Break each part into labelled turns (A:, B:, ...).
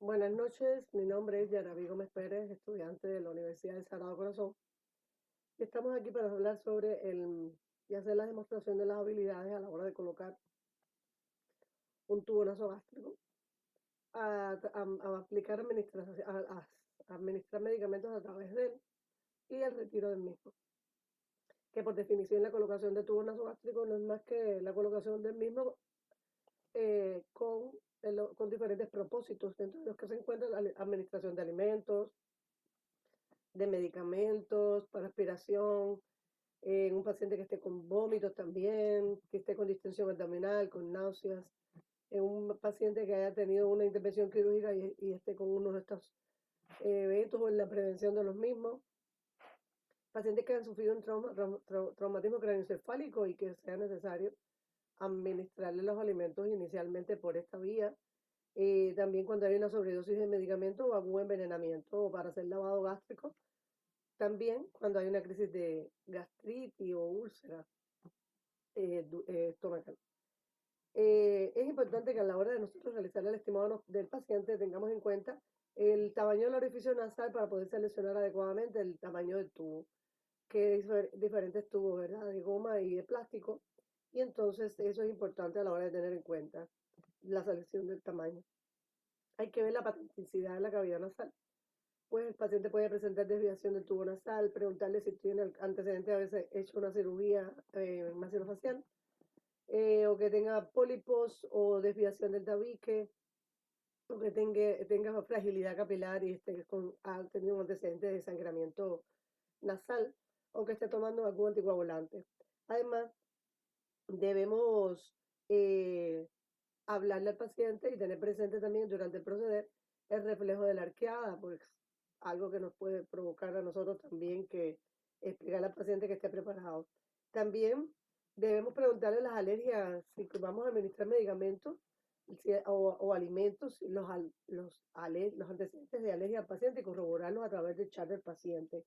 A: Buenas noches, mi nombre es Yaraví Gómez Pérez, estudiante de la Universidad del Sagrado Corazón. Y estamos aquí para hablar sobre y hacer la demostración de las habilidades a la hora de colocar un tubo nasogástrico, a aplicar administrar medicamentos a través de él y el retiro del mismo. Que por definición la colocación de tubos nasogástricos no es más que la colocación del mismo con diferentes propósitos, dentro de los que se encuentra la administración de alimentos, de medicamentos para aspiración, en un paciente que esté con vómitos también, que esté con distensión abdominal, con náuseas, en un paciente que haya tenido una intervención quirúrgica y esté con uno de estos eventos o en la prevención de los mismos, pacientes que han sufrido un traumatismo craneoencefálico y que sea necesario administrarle los alimentos inicialmente por esta vía. También cuando hay una sobredosis de medicamento o algún envenenamiento o para hacer lavado gástrico. También cuando hay una crisis de gastritis o úlcera estomacal. Es importante que a la hora de nosotros realizar el estimado del paciente tengamos en cuenta el tamaño del orificio nasal para poder seleccionar adecuadamente el tamaño del tubo, que hay diferentes tubos, ¿verdad? De goma y de plástico. Y entonces eso es importante a la hora de tener en cuenta la selección del tamaño. Hay que ver la patenticidad de la cavidad nasal. Pues el paciente puede presentar desviación del tubo nasal, preguntarle si tiene antecedente de haberse hecho una cirugía maxilofacial, o que tenga pólipos o desviación del tabique, o que tenga fragilidad capilar y ha tenido un antecedente de desangramiento nasal, o que esté tomando algún anticoagulante. Además, debemos hablarle al paciente y tener presente también durante el proceder el reflejo de la arqueada, pues algo que nos puede provocar a nosotros también que explicar al paciente que esté preparado. También debemos preguntarle las alergias, si vamos a administrar medicamentos o alimentos, los antecedentes de alergia al paciente y corroborarlos a través del chat del paciente.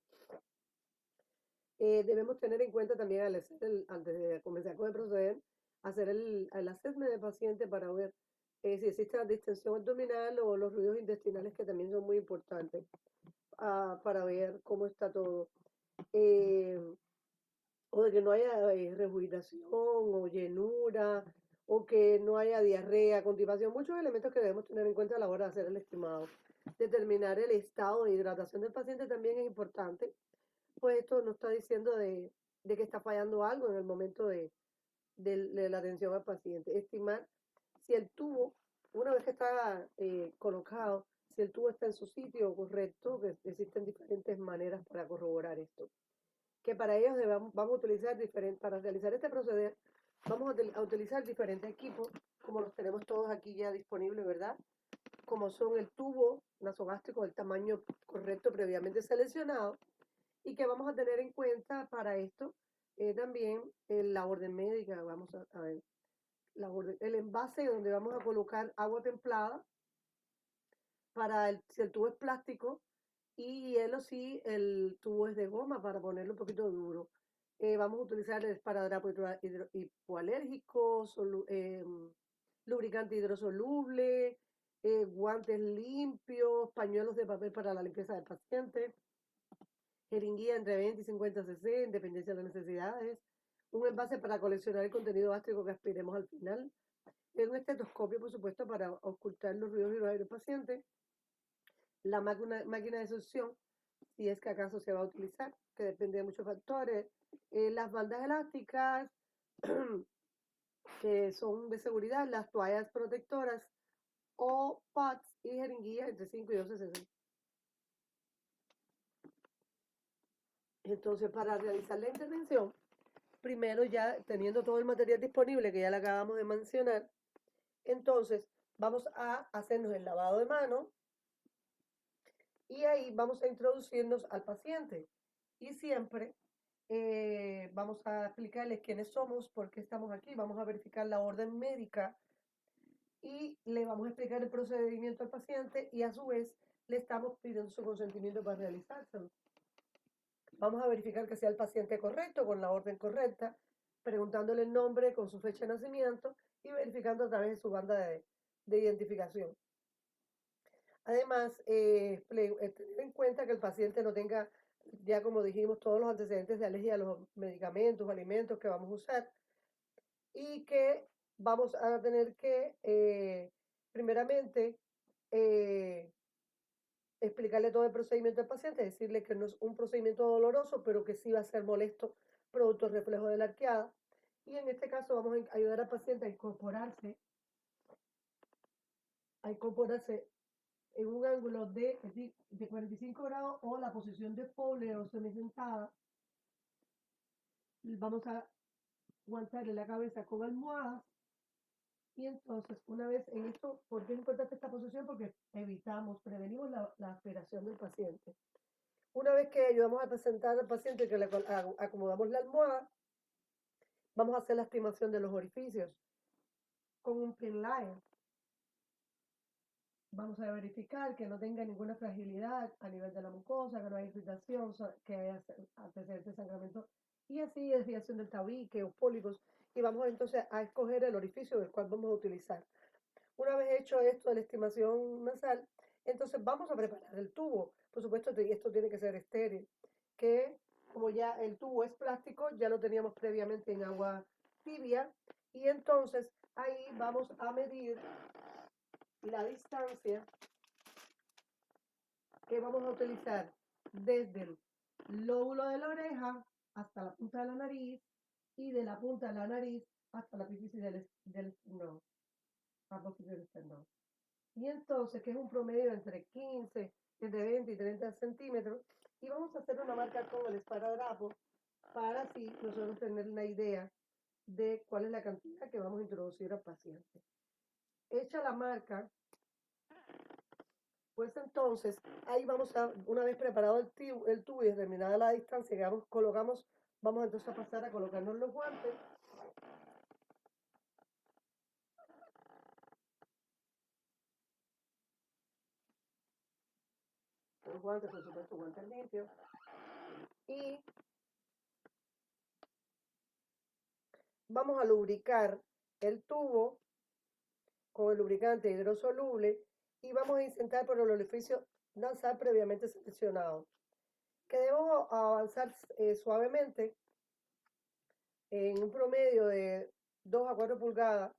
A: Debemos tener en cuenta también antes de comenzar con el proceder, hacer el assessment del paciente para ver si existe la distensión abdominal o los ruidos intestinales, que también son muy importantes para ver cómo está todo. Eh, o de que no haya regurgitación o llenura, o que no haya diarrea, constipación, muchos elementos que debemos tener en cuenta a la hora de hacer el estimado. Determinar el estado de hidratación del paciente también es importante, pues esto nos está diciendo de que está fallando algo en el momento de la atención al paciente. Estimar si el tubo, una vez que está colocado, si el tubo está en su sitio correcto, que existen diferentes maneras para corroborar esto. Que para ellos vamos a utilizar para realizar este proceder, vamos a utilizar diferentes equipos, como los tenemos todos aquí ya disponibles, ¿verdad? Como son el tubo nasogástrico del tamaño correcto previamente seleccionado, y que vamos a tener en cuenta para esto también la orden médica. Vamos a ver el envase donde vamos a colocar agua templada para si el tubo es plástico, y hielo si el tubo es de goma, para ponerlo un poquito duro. Vamos a utilizar el esparadrapo hipoalérgico, lubricante hidrosoluble, guantes limpios, pañuelos de papel para la limpieza del paciente, jeringuilla entre 20 y 50 cc, en dependencia de las necesidades, un envase para coleccionar el contenido gástrico que aspiremos al final, un estetoscopio, por supuesto, para ocultar los ruidos y los del paciente, la máquina de succión, si es que acaso se va a utilizar, que depende de muchos factores, las bandas elásticas, que son de seguridad, las toallas protectoras o pads y jeringuillas entre 5 y 12 cc. Entonces, para realizar la intervención, primero, ya teniendo todo el material disponible que ya le acabamos de mencionar, entonces vamos a hacernos el lavado de manos y ahí vamos a introducirnos al paciente. Y siempre vamos a explicarles quiénes somos, por qué estamos aquí, vamos a verificar la orden médica y le vamos a explicar el procedimiento al paciente, y a su vez le estamos pidiendo su consentimiento para realizárselo. Vamos a verificar que sea el paciente correcto, con la orden correcta, preguntándole el nombre con su fecha de nacimiento y verificando a través de su banda de identificación. Además, tener en cuenta que el paciente no tenga, ya como dijimos, todos los antecedentes de alergia a los medicamentos o alimentos que vamos a usar y que vamos a tener que, primeramente, eh, explicarle todo el procedimiento al paciente, decirle que no es un procedimiento doloroso, pero que sí va a ser molesto producto del reflejo de la arqueada. Y en este caso vamos a ayudar al paciente a incorporarse en un ángulo de 45 grados o la posición de Fowler o semisentada. Vamos a aguantarle la cabeza con almohadas. Y entonces, una vez en esto, ¿por qué es importante esta posición? Porque prevenimos la aspiración del paciente. Una vez que ayudamos a presentar al paciente que le acomodamos la almohada, vamos a hacer la estimación de los orificios con un pin line. Vamos a verificar que no tenga ninguna fragilidad a nivel de la mucosa, que no haya irritación, que haya antecedentes de sangramiento y así desviación del tabique o pólipos. Y vamos entonces a escoger el orificio del cual vamos a utilizar. Una vez hecho esto de la estimación nasal, entonces vamos a preparar el tubo. Por supuesto, esto tiene que ser estéril, que como ya el tubo es plástico, ya lo teníamos previamente en agua tibia, y entonces ahí vamos a medir la distancia que vamos a utilizar desde el lóbulo de la oreja hasta la punta de la nariz y de la punta de la nariz hasta la apófisis del esternón. Y entonces, que es un promedio entre 15, entre 20 y 30 centímetros, y vamos a hacer una marca con el esparadrapo para así nosotros tener una idea de cuál es la cantidad que vamos a introducir al paciente. Hecha la marca, pues entonces ahí vamos a, una vez preparado el tubo y determinada la distancia que colocamos, vamos entonces a pasar a colocarnos los guantes. Los guantes, por supuesto, guantes limpios. Y vamos a lubricar el tubo con el lubricante hidrosoluble y vamos a insertar por el orificio nasal previamente seleccionado. Que debemos avanzar suavemente en un promedio de 2 a 4 pulgadas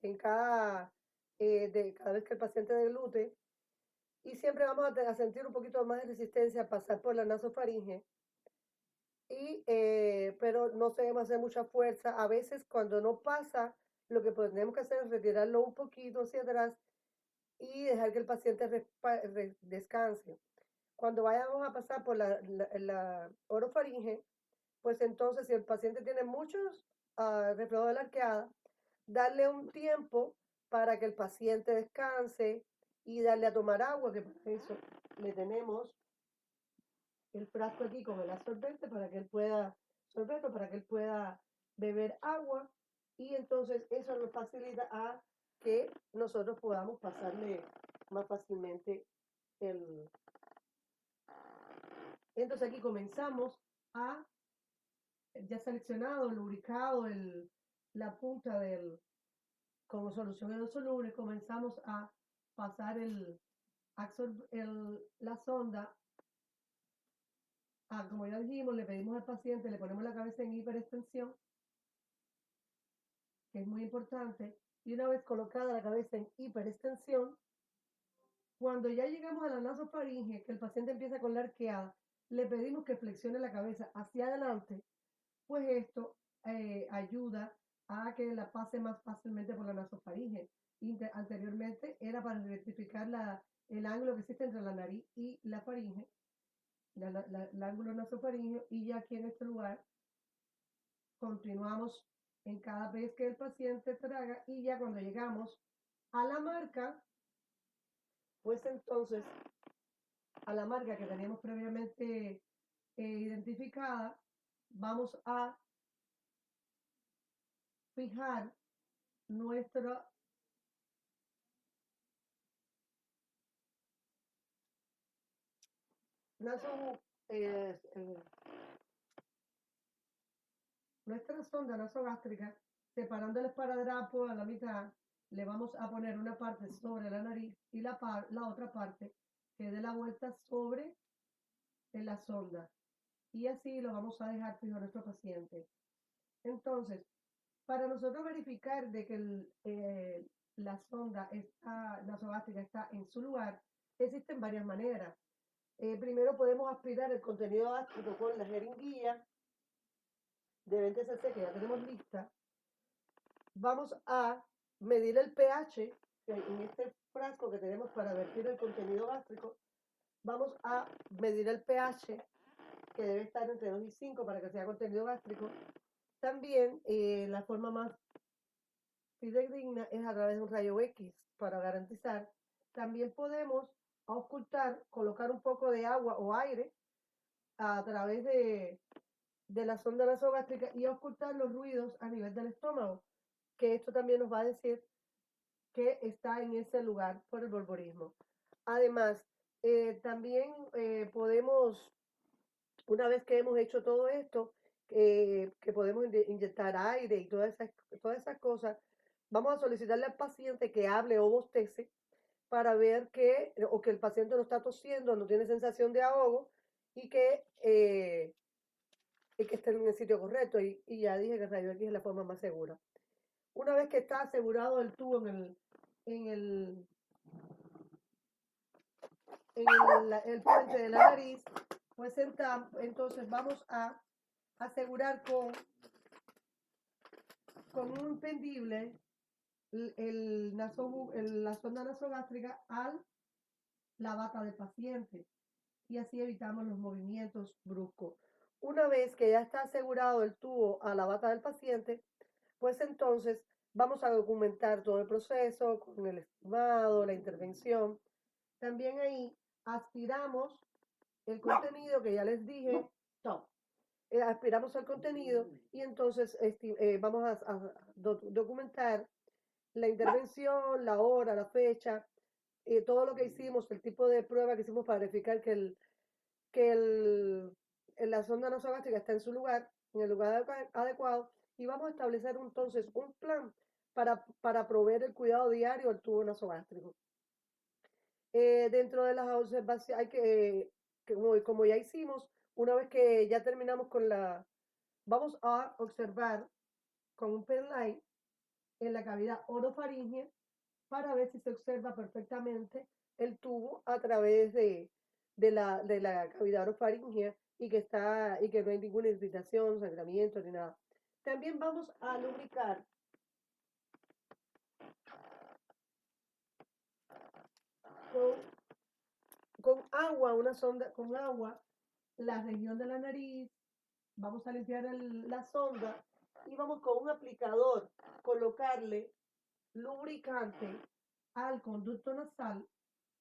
A: en cada vez que el paciente deglute, y siempre vamos a sentir un poquito más de resistencia al pasar por la nasofaringe, pero no debemos hacer mucha fuerza. A veces cuando no pasa, lo que tenemos que hacer es retirarlo un poquito hacia atrás y dejar que el paciente descanse. Cuando vayamos a pasar por la orofaringe, pues entonces si el paciente tiene muchos reflejos de la arqueada, darle un tiempo para que el paciente descanse y darle a tomar agua, que para eso le tenemos el frasco aquí con el absorbente para que él pueda beber agua, y entonces eso nos facilita a que nosotros podamos pasarle más fácilmente el... Entonces aquí comenzamos a, ya seleccionado, lubricado la punta como solución hidrosoluble, comenzamos a pasar la sonda. Como ya dijimos, le pedimos al paciente, le ponemos la cabeza en hiperextensión, que es muy importante, y una vez colocada la cabeza en hiperextensión, cuando ya llegamos a la nasofaringe, que el paciente empieza con la arqueada, le pedimos que flexione la cabeza hacia adelante, pues esto ayuda a que la pase más fácilmente por la nasofaringe. Anteriormente era para identificar el ángulo que existe entre la nariz y la faringe, el ángulo nasofaringeo, y ya aquí en este lugar continuamos en cada vez que el paciente traga, y ya cuando llegamos a la marca, pues entonces a la marca que teníamos previamente identificada, vamos a fijar nuestro nuestra sonda nasogástrica, separando el esparadrapo a la mitad le vamos a poner una parte sobre la nariz y la otra parte que dé la vuelta sobre en la sonda. Y así lo vamos a dejar fijo a nuestro paciente. Entonces, para nosotros verificar de que la sonda nasogástrica está en su lugar, existen varias maneras. Primero podemos aspirar el contenido gástrico con la jeringuilla de 20 cc que ya tenemos lista. Vamos a medir el pH en este frasco que tenemos para vertir el contenido gástrico. Vamos a medir el pH que debe estar entre 2 y 5 para que sea contenido gástrico. También la forma más fidedigna es a través de un rayo X para garantizar. También podemos ocultar, colocar un poco de agua o aire a través de la sonda nasogástrica y ocultar los ruidos a nivel del estómago, que esto también nos va a decir que está en ese lugar por el bolborismo. Además, también podemos, una vez que hemos hecho todo esto, que podemos inyectar aire y todas esas cosas, vamos a solicitarle al paciente que hable o bostece para ver que el paciente no está tosiendo, no tiene sensación de ahogo y que esté en el sitio correcto. Y ya dije que el rayo X es la forma más segura. Una vez que está asegurado el tubo en el puente de la nariz, pues entonces vamos a asegurar con un pendible la sonda nasogástrica a la bata del paciente y así evitamos los movimientos bruscos. Una vez que ya está asegurado el tubo a la bata del paciente, pues entonces vamos a documentar todo el proceso con el estimado, la intervención. También ahí aspiramos el contenido que ya les dije, aspiramos al contenido y entonces vamos a documentar la intervención, la hora, la fecha, todo lo que hicimos, el tipo de prueba que hicimos para verificar que la sonda nasogástrica está en su lugar, en el lugar adecuado, y vamos a establecer entonces un plan para proveer el cuidado diario al tubo nasogástrico. Dentro de las observaciones, hay como ya hicimos, una vez que ya terminamos vamos a observar con un penlight en la cavidad orofaringea para ver si se observa perfectamente el tubo a través de la cavidad orofaringea y que no hay ninguna irritación, sangramiento ni nada. También vamos a lubricar con agua, una sonda con agua, la región de la nariz. Vamos a limpiar la sonda y vamos con un aplicador colocarle lubricante al conducto nasal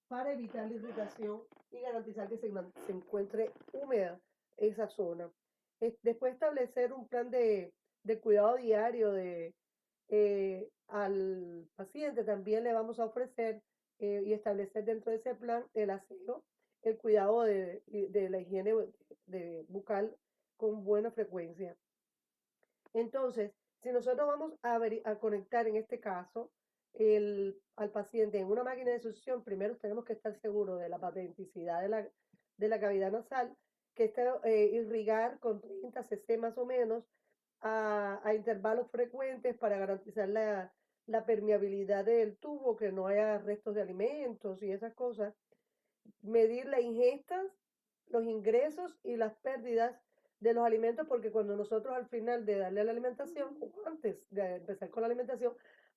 A: para evitar la irritación y garantizar que se encuentre húmeda esa zona. Después establecer un plan de cuidado diario al paciente. También le vamos a ofrecer y establecer dentro de ese plan el aseo, el cuidado de la higiene bucal con buena frecuencia. Entonces, si nosotros vamos a conectar en este caso al paciente en una máquina de succión, primero tenemos que estar seguros de la patenticidad de la cavidad nasal, que esté irrigar con 30 cc más o menos a intervalos frecuentes para garantizar la permeabilidad del tubo, que no haya restos de alimentos y esas cosas. Medir las ingestas, los ingresos y las pérdidas de los alimentos, porque cuando nosotros al final de darle la alimentación, o antes de empezar con la alimentación,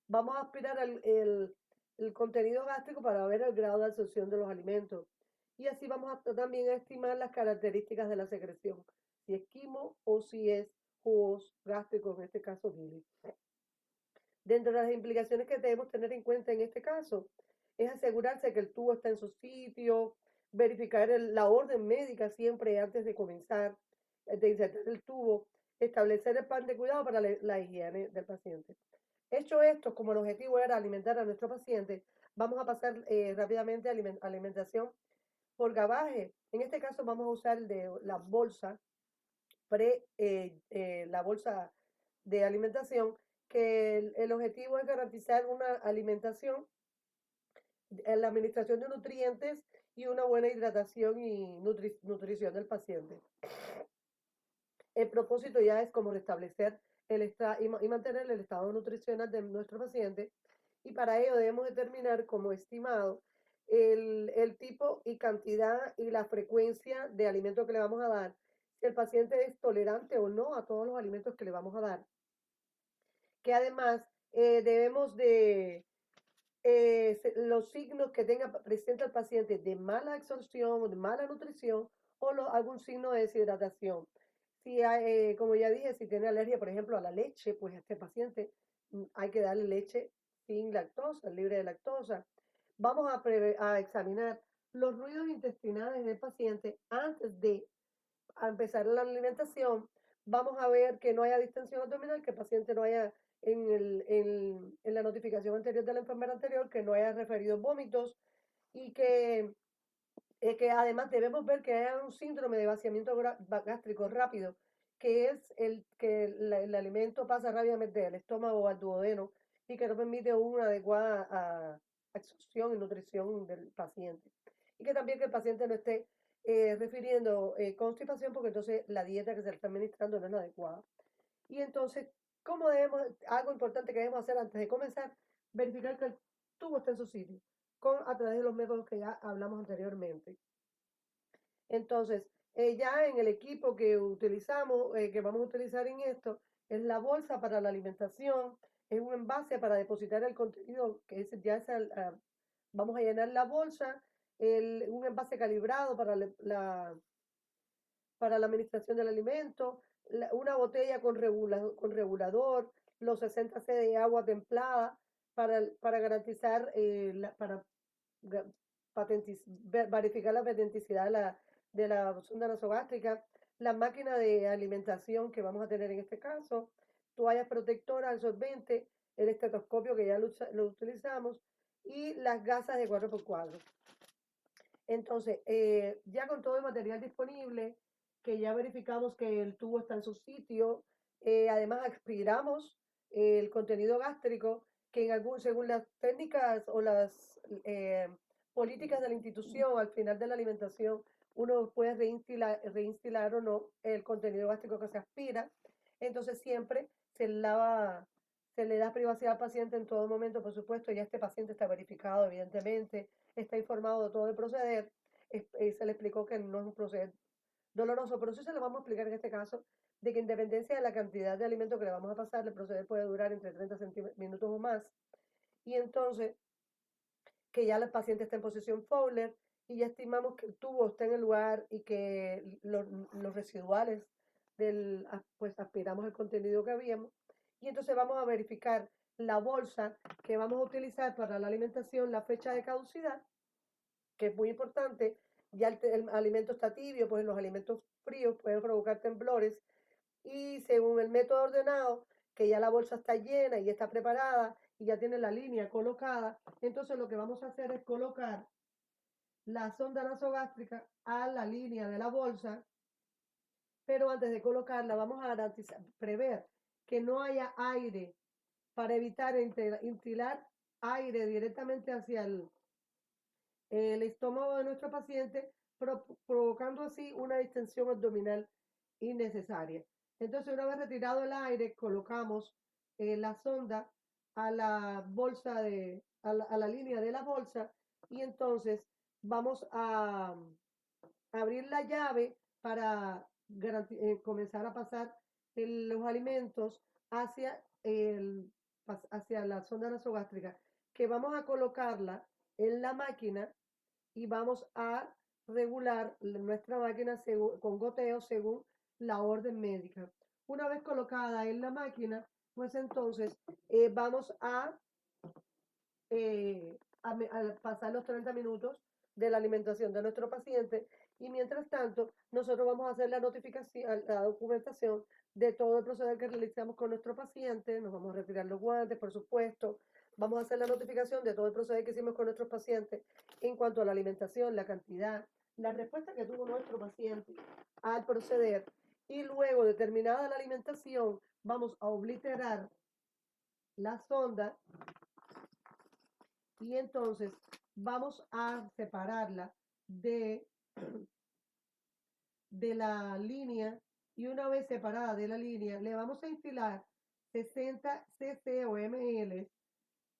A: vamos a aspirar el contenido gástrico para ver el grado de absorción de los alimentos. Y así vamos también a estimar las características de la secreción, si es quimo o si es jugos gástricos, en este caso bilis. Dentro de las implicaciones que debemos tener en cuenta en este caso, es asegurarse que el tubo está en su sitio, verificar la orden médica siempre antes de comenzar, de insertar el tubo, establecer el plan de cuidado para la higiene del paciente. Hecho esto, como el objetivo era alimentar a nuestro paciente, vamos a pasar rápidamente a alimentación por gabaje. En este caso vamos a usar la bolsa la bolsa de alimentación, que el objetivo es garantizar una alimentación, la administración de nutrientes y una buena hidratación y nutrición del paciente. El propósito ya es como restablecer y mantener el estado nutricional de nuestro paciente, y para ello debemos determinar como estimado el tipo y cantidad y la frecuencia de alimento que le vamos a dar, si el paciente es tolerante o no a todos los alimentos que le vamos a dar. Que además debemos de los signos que tenga presente el paciente de mala absorción o de mala nutrición, o algún signo de deshidratación. Si hay, como ya dije, si tiene alergia, por ejemplo, a la leche, pues a este paciente hay que darle leche sin lactosa, libre de lactosa. Vamos a examinar los ruidos intestinales del paciente antes de empezar la alimentación. Vamos a ver que no haya distensión abdominal, que el paciente no haya, en la notificación anterior de la enfermera anterior, que no haya referido vómitos, y que además debemos ver que haya un síndrome de vaciamiento gástrico rápido, que es que el alimento pasa rápidamente del estómago al duodeno y que no permite una adecuada absorción y nutrición del paciente. Y que también que el paciente no esté refiriendo constipación, porque entonces la dieta que se le está administrando no es la adecuada. Y entonces, algo importante que debemos hacer antes de comenzar, verificar que el tubo está en su sitio, a través de los métodos que ya hablamos anteriormente. Entonces, ya en el equipo que utilizamos, que vamos a utilizar en esto, es la bolsa para la alimentación, es un envase para depositar el contenido, que es, ya es vamos a llenar la bolsa, un envase calibrado para la administración del alimento, una botella con regulador, los 60 c de agua templada para garantizar, para verificar la patenticidad de la sonda nasogástrica, la máquina de alimentación que vamos a tener en este caso, toallas protectoras, absorbente, el estetoscopio que ya lo utilizamos, y las gasas de 4x4. Entonces, ya con todo el material disponible, que ya verificamos que el tubo está en su sitio, además aspiramos el contenido gástrico, que según las técnicas o las políticas de la institución, al final de la alimentación, uno puede reinstilar o no el contenido gástrico que se aspira. Entonces siempre se le da privacidad al paciente en todo momento, por supuesto. Ya este paciente está verificado, evidentemente, está informado de todo el proceder. Se le explicó que no es un proceder doloroso, pero sí se lo vamos a explicar en este caso, de que independencia de la cantidad de alimento que le vamos a pasar, el proceder puede durar entre 30 minutos o más. Y entonces, que ya el paciente está en posición Fowler, y ya estimamos que el tubo está en el lugar, y que los residuales pues aspiramos el contenido que habíamos. Y entonces vamos a verificar la bolsa que vamos a utilizar para la alimentación, la fecha de caducidad, que es muy importante. Ya el alimento está tibio, pues los alimentos fríos pueden provocar temblores, y según el método ordenado, que ya la bolsa está llena y está preparada y ya tiene la línea colocada, entonces lo que vamos a hacer es colocar la sonda nasogástrica a la línea de la bolsa, pero antes de colocarla vamos a garantizar, prever que no haya aire, para evitar instilar aire directamente hacia el estómago de nuestro paciente, provocando así una distensión abdominal innecesaria. Entonces, una vez retirado el aire, colocamos la sonda a la bolsa a la línea de la bolsa, y entonces vamos a abrir la llave para comenzar a pasar los alimentos hacia, hacia la sonda nasogástrica, que vamos a colocarla en la máquina, y vamos a regular nuestra máquina con goteo según la orden médica. Una vez colocada en la máquina, pues entonces vamos a pasar los 30 minutos de la alimentación de nuestro paciente, y mientras tanto nosotros vamos a hacer la notificación, la documentación de todo el proceder que realizamos con nuestro paciente. Nos vamos a retirar los guantes, por supuesto. Vamos a hacer la notificación de todo el proceder que hicimos con nuestros pacientes en cuanto a la alimentación, la cantidad, la respuesta que tuvo nuestro paciente al proceder, y luego, determinada la alimentación, vamos a obliterar la sonda y entonces vamos a separarla de, de la línea y una vez separada de la línea le vamos a infilar 60 cc o ml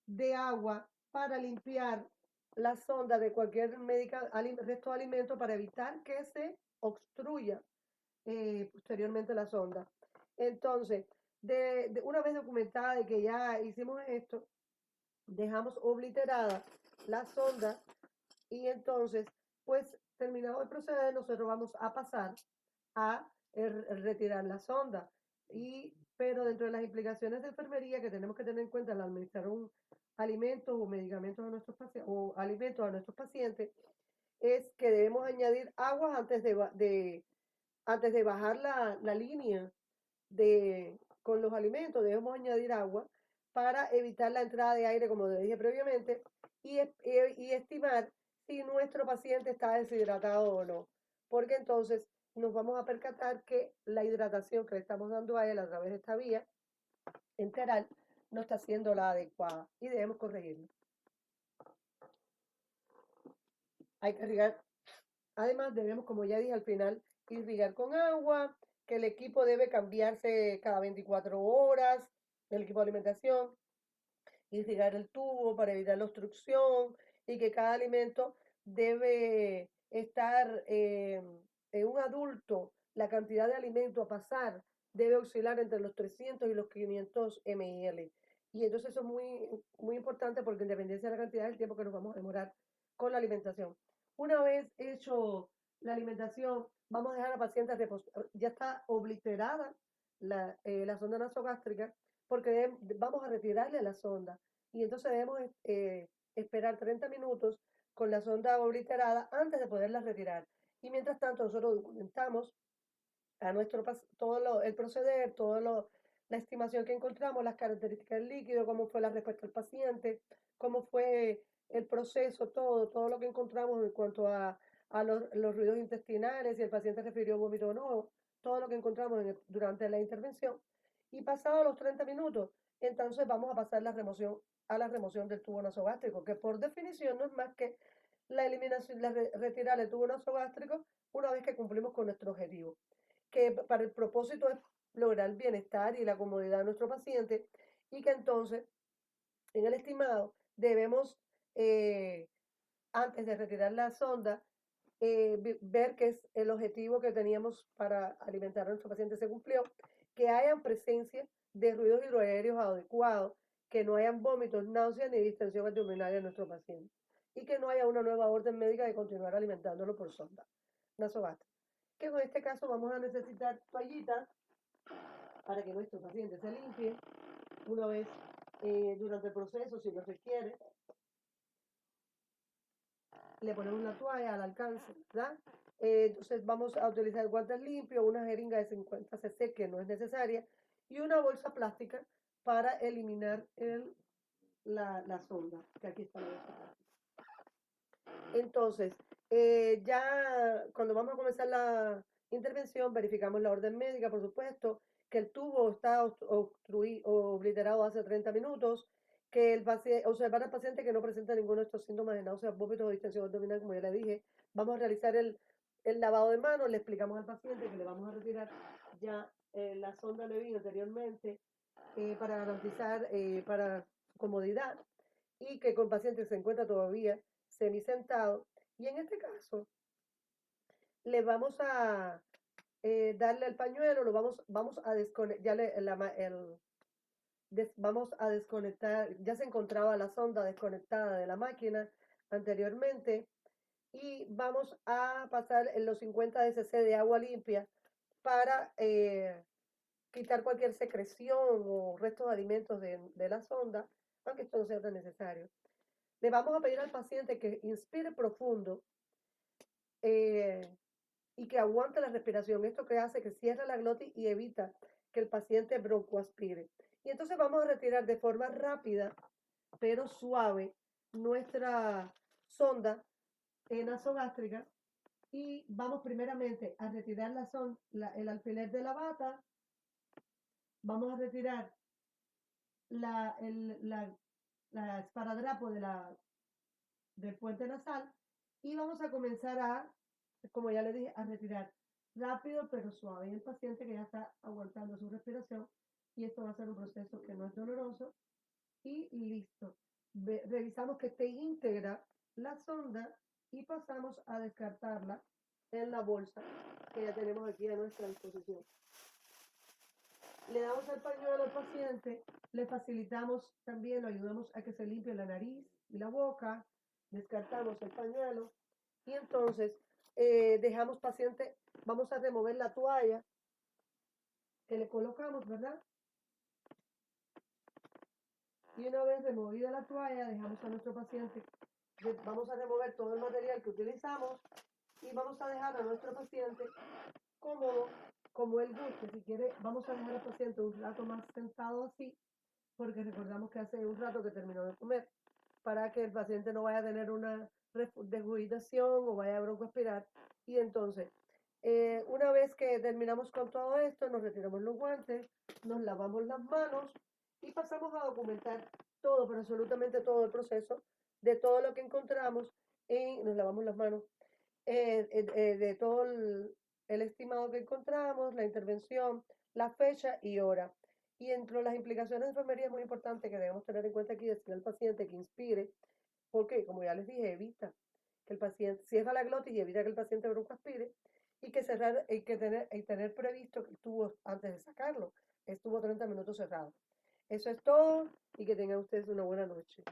A: de agua para limpiar la sonda de cualquier resto de alimento para evitar que se obstruya posteriormente la sonda. Entonces, una vez documentada de que ya hicimos esto, dejamos obliterada la sonda y entonces, pues terminado el proceder, nosotros vamos a pasar a retirar la sonda. Pero dentro de las implicaciones de enfermería que tenemos que tener en cuenta al administrar un alimentos o medicamentos a nuestros pacientes o alimentos a nuestros pacientes es que debemos añadir agua antes de bajar la línea con los alimentos, debemos añadir agua para evitar la entrada de aire, como le dije previamente, y estimar si nuestro paciente está deshidratado o no, porque entonces nos vamos a percatar que la hidratación que le estamos dando a él a través de esta vía enteral no está siendo la adecuada y debemos corregirlo. Hay que irrigar, además debemos, como ya dije al final, irrigar con agua, que el equipo debe cambiarse cada 24 horas, el equipo de alimentación, irrigar el tubo para evitar la obstrucción y que cada alimento debe estar en un adulto, la cantidad de alimento a pasar debe oscilar entre los 300 y los 500 ml. Y entonces eso es muy importante porque en dependencia de la cantidad del tiempo que nos vamos a demorar con la alimentación. Una vez hecho la alimentación, vamos a dejar a la paciente ya está obliterada la sonda nasogástrica porque vamos a retirarle la sonda y entonces debemos esperar 30 minutos con la sonda obliterada antes de poderla retirar. Y mientras tanto nosotros documentamos a todo el proceder, la estimación que encontramos, las características del líquido, cómo fue la respuesta del paciente, cómo fue el proceso, todo lo que encontramos en cuanto a los ruidos intestinales, si el paciente refirió vómito o no, todo lo que encontramos durante la intervención. Y pasados los 30 minutos, entonces vamos a pasar a la remoción del tubo nasogástrico, que por definición no es más que la eliminación, retirar el tubo nasogástrico una vez que cumplimos con nuestro objetivo, que para el propósito es lograr el bienestar y la comodidad de nuestro paciente y que entonces en el estimado debemos, antes de retirar la sonda, ver que es el objetivo que teníamos para alimentar a nuestro paciente se cumplió, que hayan presencia de ruidos hidroaéreos adecuados, que no hayan vómitos, náuseas ni distensión abdominal en nuestro paciente y que no haya una nueva orden médica de continuar alimentándolo por sonda nasogástrica. Que en este caso vamos a necesitar toallitas para que nuestro paciente se limpie una vez durante el proceso, si lo requiere. Le ponemos una toalla al alcance, ¿verdad? Entonces vamos a utilizar guantes limpios, una jeringa de 50 cc que no es necesaria y una bolsa plástica para eliminar la sonda, que aquí está la bolsa plástica. Entonces, ya cuando vamos a comenzar la intervención, verificamos la orden médica, por supuesto, que el tubo está obstruido o obliterado hace 30 minutos, que el paciente, observar al paciente que no presenta ninguno de estos síntomas de náuseas, vómitos o distensión abdominal, como ya le dije. Vamos a realizar el lavado de manos, le explicamos al paciente que le vamos a retirar ya la sonda le vino anteriormente para garantizar para comodidad y que con el paciente se encuentra todavía semisentado. Y en este caso, le vamos a darle el pañuelo, vamos a desconectar, vamos a desconectar, ya se encontraba la sonda desconectada de la máquina anteriormente y vamos a pasar en los 50 cc de agua limpia para quitar cualquier secreción o restos de alimentos de la sonda, aunque esto no sea tan necesario. Le vamos a pedir al paciente que inspire profundo y que aguante la respiración. Esto que hace que cierre la glotis y evita que el paciente broncoaspire. Y entonces vamos a retirar de forma rápida, pero suave, nuestra sonda nasogástrica y vamos primeramente a retirar el alfiler de la bata. Vamos a retirar la esparadrapo del puente nasal y vamos a comenzar a, como ya les dije, a retirar rápido pero suave. Y el paciente que ya está aguantando su respiración y esto va a ser un proceso que no es doloroso y listo. Revisamos que esté íntegra la sonda y pasamos a descartarla en la bolsa que ya tenemos aquí a nuestra disposición. Le damos el pañuelo al paciente, le facilitamos también, lo ayudamos a que se limpie la nariz y la boca, descartamos el pañuelo y entonces dejamos paciente, vamos a remover la toalla que le colocamos, ¿verdad? Y una vez removida la toalla, dejamos a nuestro paciente, vamos a remover todo el material que utilizamos y vamos a dejar a nuestro paciente cómodo, como él guste. Si quiere, vamos a dejar al paciente un rato más sentado así, porque recordamos que hace un rato que terminó de comer, para que el paciente no vaya a tener una regurgitación o vaya a broncoaspirar. Y entonces, una vez que terminamos con todo esto, nos retiramos los guantes, nos lavamos las manos y pasamos a documentar todo, pero absolutamente todo el proceso de todo lo que encontramos y nos lavamos las manos de todo el estimado que encontramos, la intervención, la fecha y hora. Y entre las implicaciones de enfermería es muy importante que debemos tener en cuenta aquí, decir al paciente que inspire, porque como ya les dije, evita que el paciente cierra la glotis y evita que el paciente broncoaspire y que cerrar, y tener previsto que el tubo antes de sacarlo, estuvo 30 minutos cerrado. Eso es todo y que tengan ustedes una buena noche.